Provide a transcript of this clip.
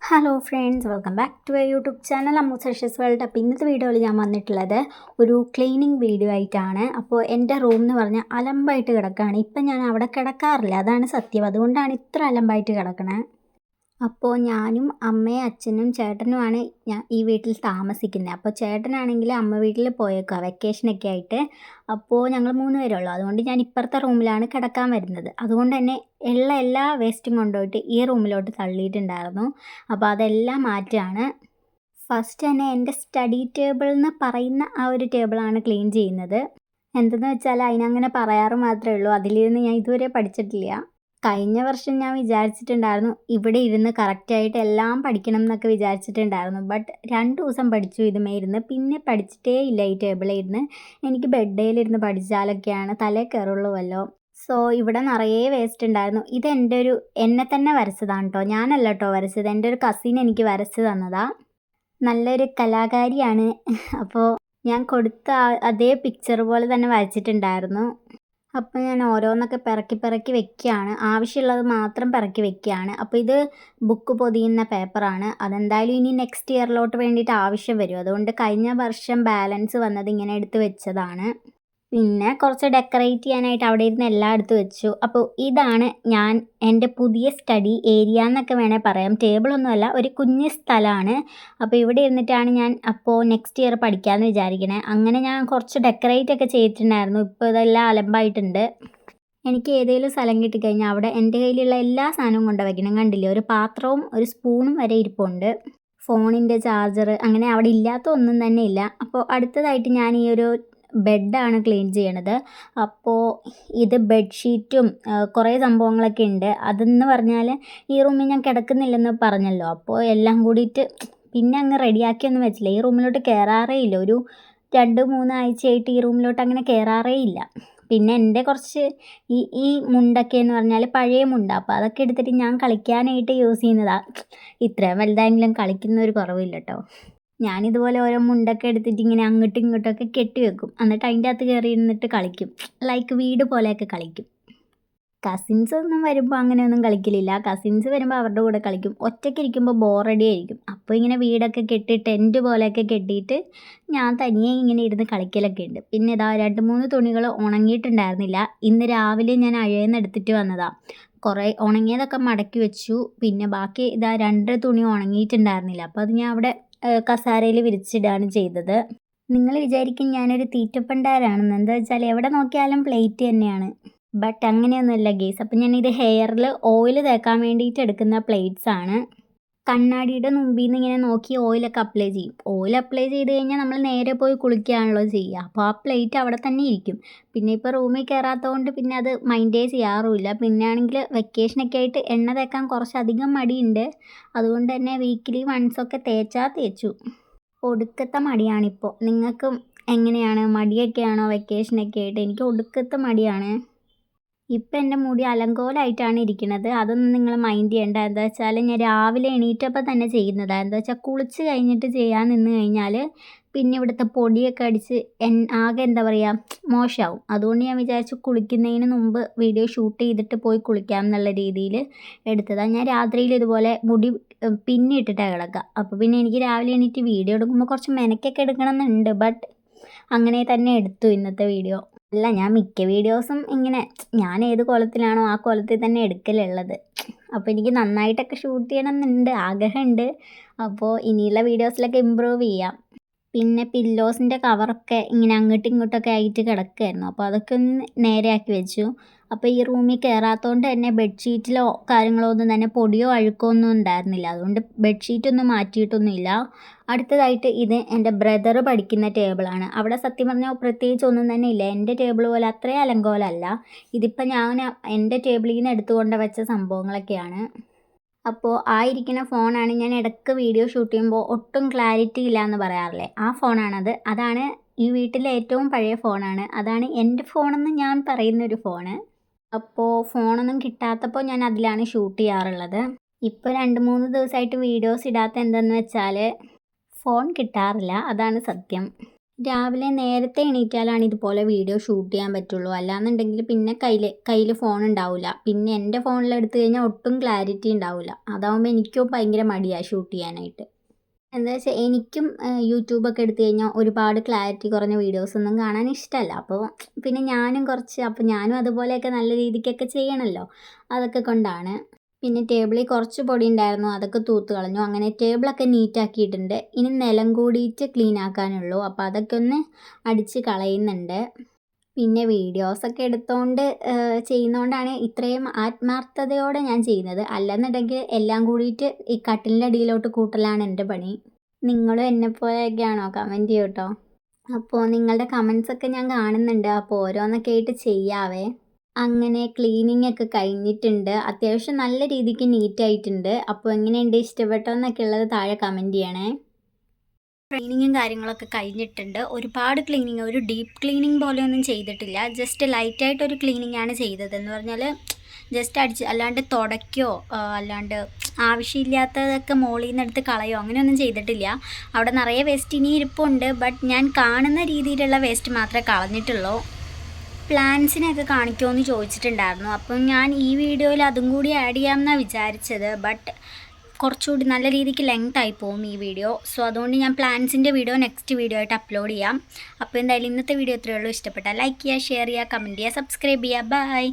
Hello friends, welcome back to a YouTube channel Ammu's സഷസ് world. അപ്പോൾ ഇന്നത്തെ വീഡിയോയിൽ ഞാൻ വന്നിട്ടുള്ളത് ഒരു ക്ലീനിങ് വീഡിയോ ആയിട്ടാണ്. അപ്പോൾ എൻ്റെ റൂം എന്ന് പറഞ്ഞാൽ അലമ്പായിട്ട് കിടക്കുകയാണ്. ഇപ്പം ഞാൻ അവിടെ കിടക്കാറില്ല, അതാണ് സത്യം. അതുകൊണ്ടാണ് ഇത്ര അലമ്പായിട്ട് കിടക്കണത്. അപ്പോൾ ഞാനും അമ്മയും അച്ഛനും ചേട്ടനുമാണ് ഈ വീട്ടിൽ താമസിക്കുന്നത്. അപ്പോൾ ചേട്ടനാണെങ്കിൽ അമ്മ വീട്ടിൽ പോയേക്കുക വെക്കേഷനൊക്കെ ആയിട്ട്. അപ്പോൾ ഞങ്ങൾ 3 പേരുള്ളൂ. അതുകൊണ്ട് ഞാൻ ഇപ്പുറത്തെ റൂമിലാണ് കിടക്കാൻ വരുന്നത്. അതുകൊണ്ട് തന്നെ ഉള്ള എല്ലാ വേസ്റ്റും കൊണ്ടുപോയിട്ട് ഈ റൂമിലോട്ട് തള്ളിയിട്ടുണ്ടായിരുന്നു. അപ്പോൾ അതെല്ലാം മാറ്റുകയാണ്. ഫസ്റ്റ് തന്നെ എൻ്റെ സ്റ്റഡി ടേബിൾ എന്ന് പറയുന്ന ആ ഒരു ടേബിളാണ് ക്ലീൻ ചെയ്യുന്നത്. എന്തെന്ന് വെച്ചാൽ അതിനങ്ങനെ പറയാറ് മാത്രമേ ഉള്ളൂ. അതിലിരുന്ന് ഞാൻ ഇതുവരെ പഠിച്ചിട്ടില്ല. കഴിഞ്ഞ വർഷം ഞാൻ വിചാരിച്ചിട്ടുണ്ടായിരുന്നു ഇവിടെ ഇരുന്ന് കറക്റ്റായിട്ട് എല്ലാം പഠിക്കണം എന്നൊക്കെ വിചാരിച്ചിട്ടുണ്ടായിരുന്നു. ബട്ട് 2 ദിവസം പഠിച്ചു ഇതുമേ ഇരുന്ന്. പിന്നെ പഠിച്ചിട്ടേ ഇല്ല ഈ ടേബിളിൽ ഇരുന്ന്. എനിക്ക് ബെഡേലിരുന്ന് പഠിച്ചാലൊക്കെയാണ് തലേ കയറുള്ളൂവല്ലോ. സോ ഇവിടെ നിറയെ വേസ്റ്റ് ഉണ്ടായിരുന്നു. ഇത് എന്നെ തന്നെ വരച്ചതാണ് കേട്ടോ, ഞാനല്ല കേട്ടോ വരച്ചത്. എൻ്റെ ഒരു കസിൻ എനിക്ക് വരച്ച് തന്നതാ. നല്ലൊരു കലാകാരിയാണ്. അപ്പോൾ ഞാൻ കൊടുത്ത അതേ പിക്ചർ പോലെ തന്നെ വരച്ചിട്ടുണ്ടായിരുന്നു. അപ്പോൾ ഞാൻ ഓരോന്നൊക്കെ പെറുക്കി പെറുക്കി വെക്കുകയാണ്. ആവശ്യമുള്ളത് മാത്രം പെറുക്കി വെക്കുകയാണ്. അപ്പോൾ ഇത് ബുക്ക് പൊതിയുന്ന പേപ്പറാണ്. അതെന്തായാലും ഇനി നെക്സ്റ്റ് ഇയറിലോട്ട് വേണ്ടിയിട്ട് ആവശ്യം വരും. അതുകൊണ്ട് കഴിഞ്ഞ വർഷം ബാലൻസ് വന്നത് ഇങ്ങനെ എടുത്ത് വെച്ചതാണ്. പിന്നെ കുറച്ച് ഡെക്കറേറ്റ് ചെയ്യാനായിട്ട് അവിടെ ഇരുന്ന് എല്ലാം എടുത്ത് വെച്ചു. അപ്പോൾ ഇതാണ് എൻ്റെ പുതിയ സ്റ്റഡി ഏരിയ എന്നൊക്കെ വേണേൽ പറയാം. ടേബിളൊന്നുമല്ല, ഒരു കുഞ്ഞ് സ്ഥലമാണ്. അപ്പോൾ ഇവിടെ ഇരുന്നിട്ടാണ് ഞാൻ നെക്സ്റ്റ് ഇയർ പഠിക്കാമെന്ന് വിചാരിക്കണേ. അങ്ങനെ ഞാൻ കുറച്ച് ഡെക്കറേറ്റ് ഒക്കെ ചെയ്തിട്ടുണ്ടായിരുന്നു. ഇപ്പോൾ ഇതെല്ലാം അലമ്പായിട്ടുണ്ട്. എനിക്ക് ഏതെങ്കിലും സ്ഥലം കിട്ടിക്കഴിഞ്ഞാൽ അവിടെ എൻ്റെ കയ്യിലുള്ള എല്ലാ സാധനവും കൊണ്ട് വയ്ക്കണം. കണ്ടില്ലേ, ഒരു പാത്രവും ഒരു സ്പൂണും വരെ ഇരിപ്പുണ്ട്. ഫോണിൻ്റെ ചാർജർ, അങ്ങനെ അവിടെ ഇല്ലാത്ത ഒന്നും തന്നെ ഇല്ല. അപ്പോൾ അടുത്തതായിട്ട് ഞാൻ ഈ ഒരു ബെഡാണ് ക്ലീൻ ചെയ്യണത്. അപ്പോൾ ഇത് ബെഡ്ഷീറ്റും കുറേ സംഭവങ്ങളൊക്കെ ഉണ്ട്. അതെന്ന് പറഞ്ഞാൽ ഈ റൂമിൽ ഞാൻ കിടക്കുന്നില്ലെന്ന് പറഞ്ഞല്ലോ. അപ്പോൾ എല്ലാം കൂടിയിട്ട് പിന്നെ അങ്ങ് റെഡിയാക്കിയൊന്നും വെച്ചില്ല. ഈ റൂമിലോട്ട് കയറാറേ ഇല്ല. ഒരു 2-3 ആഴ്ചയായിട്ട് ഈ റൂമിലോട്ട് അങ്ങനെ കയറാറേ ഇല്ല. പിന്നെ എൻ്റെ കുറച്ച് ഈ മുണ്ടൊക്കെ എന്ന് പറഞ്ഞാൽ പഴയ മുണ്ട. അപ്പോൾ അതൊക്കെ എടുത്തിട്ട് ഞാൻ കളിക്കാനായിട്ട് യൂസ് ചെയ്യുന്നതാണ്. ഇത്രയും വലുതായെങ്കിലും കളിക്കുന്ന ഒരു കുറവില്ല കേട്ടോ. ഞാനിതുപോലെ ഓരോ മുണ്ടൊക്കെ എടുത്തിട്ട് ഇങ്ങനെ അങ്ങോട്ടും ഇങ്ങോട്ടൊക്കെ കെട്ടി വെക്കും. എന്നിട്ട് അതിൻ്റെ അകത്ത് കയറി ഇരുന്നിട്ട് കളിക്കും. ലൈക്ക് വീട് പോലെയൊക്കെ കളിക്കും. കസിൻസ് ഒന്നും വരുമ്പോൾ അങ്ങനെയൊന്നും കളിക്കലില്ല. കസിൻസ് വരുമ്പോൾ അവരുടെ കൂടെ കളിക്കും. ഒറ്റയ്ക്ക് ഇരിക്കുമ്പോൾ ബോറടി ആയിരിക്കും. അപ്പോൾ ഇങ്ങനെ വീടൊക്കെ കെട്ടി ടെൻറ്റ് പോലെയൊക്കെ കെട്ടിയിട്ട് ഞാൻ തനിയെ ഇങ്ങനെ ഇരുന്ന് കളിക്കലൊക്കെ ഉണ്ട്. പിന്നെ ഇതാ 2-3 തുണികൾ ഉണങ്ങിയിട്ടുണ്ടായിരുന്നില്ല. ഇന്ന് രാവിലെ ഞാൻ അഴയെന്ന് എടുത്തിട്ട് വന്നതാണ്. കുറേ ഉണങ്ങിയതൊക്കെ മടക്കി വെച്ചു. പിന്നെ ബാക്കി ഇതാ 2 തുണി ഉണങ്ങിയിട്ടുണ്ടായിരുന്നില്ല. അപ്പോൾ അത് ഞാൻ അവിടെ കസാരയിൽ വിരിച്ചിടുകയാണ് ചെയ്തത്. നിങ്ങൾ വിചാരിക്കും ഞാനൊരു തീറ്റപ്പണ്ടാരാണെന്ന്. എന്താ വെച്ചാൽ എവിടെ നോക്കിയാലും പ്ലേറ്റ് തന്നെയാണ്. ബട്ട് അങ്ങനെയൊന്നുമല്ല ഗെയ്സ്. അപ്പം ഞാനിത് ഹെയറിൽ ഓയിൽ തേക്കാൻ വേണ്ടിയിട്ട് എടുക്കുന്ന പ്ലേറ്റ്സ് ആണ്. കണ്ണാടിയുടെ മുമ്പിൽ നിന്ന് ഇങ്ങനെ നോക്കി ഓയിലൊക്കെ അപ്ലൈ ചെയ്യും. ഓയിൽ അപ്ലൈ ചെയ്ത് കഴിഞ്ഞാൽ നമ്മൾ നേരെ പോയി കുളിക്കുകയാണല്ലോ ചെയ്യുക. അപ്പോൾ ആ പ്ലേറ്റ് അവിടെ തന്നെ ഇരിക്കും. പിന്നെ ഇപ്പോൾ റൂമിൽ കയറാത്തതുകൊണ്ട് പിന്നെ അത് മൈൻഡേ ചെയ്യാറുമില്ല. പിന്നെ ആണെങ്കിൽ വെക്കേഷനൊക്കെ ആയിട്ട് എണ്ണ തേക്കാൻ കുറച്ചധികം മടിയുണ്ട്. അതുകൊണ്ട് തന്നെ വീക്കിലി വൺസൊക്കെ തേച്ചു. ഒടുക്കത്തെ മടിയാണിപ്പോൾ. നിങ്ങൾക്കും എങ്ങനെയാണ്? മടിയൊക്കെയാണോ വെക്കേഷനൊക്കെ ആയിട്ട്? എനിക്ക് ഒടുക്കത്തെ മടിയാണ്. ഇപ്പം എൻ്റെ മുടി അലങ്കോലമായിട്ടാണ് ഇരിക്കുന്നത്. അതൊന്നും നിങ്ങൾ മൈൻഡ് ചെയ്യണ്ട. എന്താ വെച്ചാൽ ഞാൻ രാവിലെ എണീറ്റപ്പോൾ തന്നെ ചെയ്യുന്നതാണ്. എന്താ വെച്ചാൽ കുളിച്ച് കഴിഞ്ഞിട്ട് ചെയ്യാൻ നിന്ന് കഴിഞ്ഞാൽ പിന്നെ ഇവിടുത്തെ പൊടിയൊക്കെ അടിച്ച് ആകെ എന്താ പറയുക മോശമാവും. അതുകൊണ്ട് ഞാൻ വിചാരിച്ചു കുളിക്കുന്നതിന് മുമ്പ് വീഡിയോ ഷൂട്ട് ചെയ്തിട്ട് പോയി കുളിക്കാം എന്നുള്ള രീതിയിൽ എടുത്തതാണ്. ഞാൻ രാത്രിയിൽ ഇതുപോലെ മുടി പിന്നിട്ടിട്ടാണ് കിടക്കുക. അപ്പോൾ പിന്നെ എനിക്ക് രാവിലെ എണീറ്റ് വീഡിയോ എടുക്കുമ്പോൾ കുറച്ച് മെനക്കൊക്കെ എടുക്കണം എന്നുണ്ട്. ബട്ട് അങ്ങനെ തന്നെ എടുത്തു ഇന്നത്തെ വീഡിയോ. അല്ല, ഞാൻ മിക്ക വീഡിയോസും ഇങ്ങനെ ഞാൻ ഏത് കോലത്തിലാണോ ആ കോലത്തിൽ തന്നെ എടുക്കലുള്ളത്. അപ്പോൾ എനിക്ക് നന്നായിട്ടൊക്കെ ഷൂട്ട് ചെയ്യണം എന്നുണ്ട്, ആഗ്രഹമുണ്ട്. അപ്പോൾ ഇനിയുള്ള വീഡിയോസിലൊക്കെ ഇമ്പ്രൂവ് ചെയ്യാം. പിന്നെ പില്ലോസിൻ്റെ കവറൊക്കെ ഇങ്ങനെ അങ്ങോട്ടും ഇങ്ങോട്ടൊക്കെ ആയിട്ട് കിടക്കുമായിരുന്നു. അപ്പോൾ അതൊക്കെ ഒന്ന് നേരെയാക്കി വെച്ചു. അപ്പോൾ ഈ റൂമിൽ കയറാത്തതുകൊണ്ട് തന്നെ ബെഡ്ഷീറ്റിലോ കാര്യങ്ങളോ ഒന്നും തന്നെ പൊടിയോ അഴുക്കോ ഒന്നും ഉണ്ടായിരുന്നില്ല. അതുകൊണ്ട് ബെഡ്ഷീറ്റൊന്നും മാറ്റിയിട്ടൊന്നുമില്ല. അടുത്തതായിട്ട് ഇത് എൻ്റെ ബ്രദർ പഠിക്കുന്ന ടേബിളാണ്. അവിടെ സത്യം പറഞ്ഞാൽ പ്രത്യേകിച്ച് ഒന്നും തന്നെ ഇല്ല. എൻ്റെ ടേബിൾ പോലെ അത്രയും അലങ്കോലമല്ല. ഇതിപ്പോൾ ഞാൻ എൻ്റെ ടേബിളിൽ നിന്ന് എടുത്തുകൊണ്ട് വെച്ച സംഭവങ്ങളൊക്കെയാണ്. അപ്പോൾ ആ ഇരിക്കുന്ന ഫോണാണ്. ഞാൻ ഇടയ്ക്ക് വീഡിയോ ഷൂട്ട് ചെയ്യുമ്പോൾ ഒട്ടും ക്ലാരിറ്റി ഇല്ല എന്ന് പറയാറില്ലേ, ആ ഫോണാണത്. അതാണ് ഈ വീട്ടിലെ ഏറ്റവും പഴയ ഫോണാണ്. അതാണ് എൻ്റെ ഫോണെന്ന് ഞാൻ പറയുന്നൊരു ഫോണ്. അപ്പോൾ ഫോണൊന്നും കിട്ടാത്തപ്പോൾ ഞാൻ അതിലാണ് ഷൂട്ട് ചെയ്യാറുള്ളത്. ഇപ്പോൾ 2-3 ദിവസമായിട്ട് വീഡിയോസ് ഇടാത്ത എന്തെന്ന് വെച്ചാൽ ഫോൺ കിട്ടാറില്ല, അതാണ് സത്യം. രാവിലെ നേരത്തെ എണീറ്റാലാണ് ഇതുപോലെ വീഡിയോ ഷൂട്ട് ചെയ്യാൻ പറ്റുള്ളൂ. അല്ലാന്നുണ്ടെങ്കിൽ പിന്നെ കയ്യിൽ ഫോൺ ഉണ്ടാവില്ല. പിന്നെ എൻ്റെ ഫോണിലെടുത്ത് കഴിഞ്ഞാൽ ഒട്ടും ക്ലാരിറ്റി ഉണ്ടാവില്ല. അതാവുമ്പോൾ എനിക്കും ഭയങ്കര മടിയാണ് ഷൂട്ട് ചെയ്യാനായിട്ട്. എന്താ വെച്ചാൽ എനിക്കും യൂട്യൂബൊക്കെ എടുത്തു കഴിഞ്ഞാൽ ഒരുപാട് ക്ലാരിറ്റി കുറഞ്ഞ വീഡിയോസൊന്നും കാണാൻ ഇഷ്ടമല്ല. അപ്പോൾ പിന്നെ ഞാനും അതുപോലെയൊക്കെ നല്ല രീതിക്കൊക്കെ ചെയ്യണമല്ലോ. അതൊക്കെ കൊണ്ടാണ്. പിന്നെ ടേബിളിൽ കുറച്ച് പൊടി ഉണ്ടായിരുന്നു, അതൊക്കെ തൂത്ത് കളഞ്ഞു. അങ്ങനെ ടേബിളൊക്കെ നീറ്റാക്കിയിട്ടുണ്ട്. ഇനി നിലം കൂടിയിട്ട് ക്ലീൻ ആക്കാനുള്ളൂ. അപ്പോൾ അതൊക്കെ ഒന്ന് അടിച്ച് കളയുന്നുണ്ട്. പിന്നെ വീഡിയോസൊക്കെ എടുത്തുകൊണ്ട് ചെയ്യുന്നതുകൊണ്ടാണ് ഇത്രയും ആത്മാർത്ഥതയോടെ ഞാൻ ചെയ്യുന്നത്. അല്ലെന്നുണ്ടെങ്കിൽ എല്ലാം കൂടിയിട്ട് ഈ കട്ടിലിൻ്റെ അടിയിലോട്ട് കൂട്ടലാണ് എൻ്റെ പണി. നിങ്ങളും എന്നെപ്പോലെയൊക്കെയാണോ? കമൻറ്റ് ചെയ്യൂ കേട്ടോ. അപ്പോൾ നിങ്ങളുടെ കമൻസൊക്കെ ഞാൻ കാണുന്നുണ്ട്. അപ്പോൾ ഓരോന്നൊക്കെ ആയിട്ട് ചെയ്യാവേ. അങ്ങനെ ക്ലീനിങ് ഒക്കെ കഴിഞ്ഞിട്ടുണ്ട്. അത്യാവശ്യം നല്ല രീതിക്ക് നീറ്റായിട്ടുണ്ട്. അപ്പോൾ എങ്ങനെയുണ്ട്, ഇഷ്ടപ്പെട്ടോ എന്നൊക്കെ ഉള്ളത് താഴെ കമൻറ്റ് ചെയ്യണേ. ക്ലീനിങ്ങും കാര്യങ്ങളൊക്കെ കഴിഞ്ഞിട്ടുണ്ട്. ഒരുപാട് ക്ലീനിങ്, ഒരു ഡീപ്പ് ക്ലീനിങ് പോലെയൊന്നും ചെയ്തിട്ടില്ല. ജസ്റ്റ് ലൈറ്റായിട്ടൊരു ക്ലീനിങ് ആണ് ചെയ്തത്. എന്ന് പറഞ്ഞാൽ ജസ്റ്റ് അല്ലാണ്ട് തുടയ്ക്കോ അല്ലാണ്ട് ആവശ്യമില്ലാത്തതൊക്കെ മുകളിൽ നിന്ന് എടുത്ത് കളയോ അങ്ങനെയൊന്നും ചെയ്തിട്ടില്ല. അവിടെ നിറയെ വേസ്റ്റ് ഇനി ഇരിപ്പുണ്ട്. ബട്ട് ഞാൻ കാണുന്ന രീതിയിലുള്ള വേസ്റ്റ് മാത്രമേ കളഞ്ഞിട്ടുള്ളൂ. പ്ലാന്റ്സിനെയൊക്കെ കാണിക്കുമോ എന്ന് ചോദിച്ചിട്ടുണ്ടായിരുന്നു. അപ്പം ഞാൻ ഈ വീഡിയോയിൽ അതും കൂടി ആഡ് ചെയ്യാമെന്നാണ് വിചാരിച്ചത്. ബട്ട് കുറച്ചുകൂടി നല്ല രീതിക്ക് ലെങ്ത് ആയി പോകും ഈ വീഡിയോ. സോ അതുകൊണ്ട് ഞാൻ പ്ലാന്റ്സിൻ്റെ വീഡിയോ നെക്സ്റ്റ് വീഡിയോ ആയിട്ട് അപ്ലോഡ് ചെയ്യാം. അപ്പോൾ എന്തായാലും ഇന്നത്തെ വീഡിയോ ഇത്രയേ ഉള്ളൂ. ഇഷ്ടപ്പെട്ടാൽ ലൈക്ക് ചെയ്യുക, ഷെയർ ചെയ്യുക, കമൻറ്റ് ചെയ്യുക, സബ്സ്ക്രൈബ് ചെയ്യുക. ബൈ.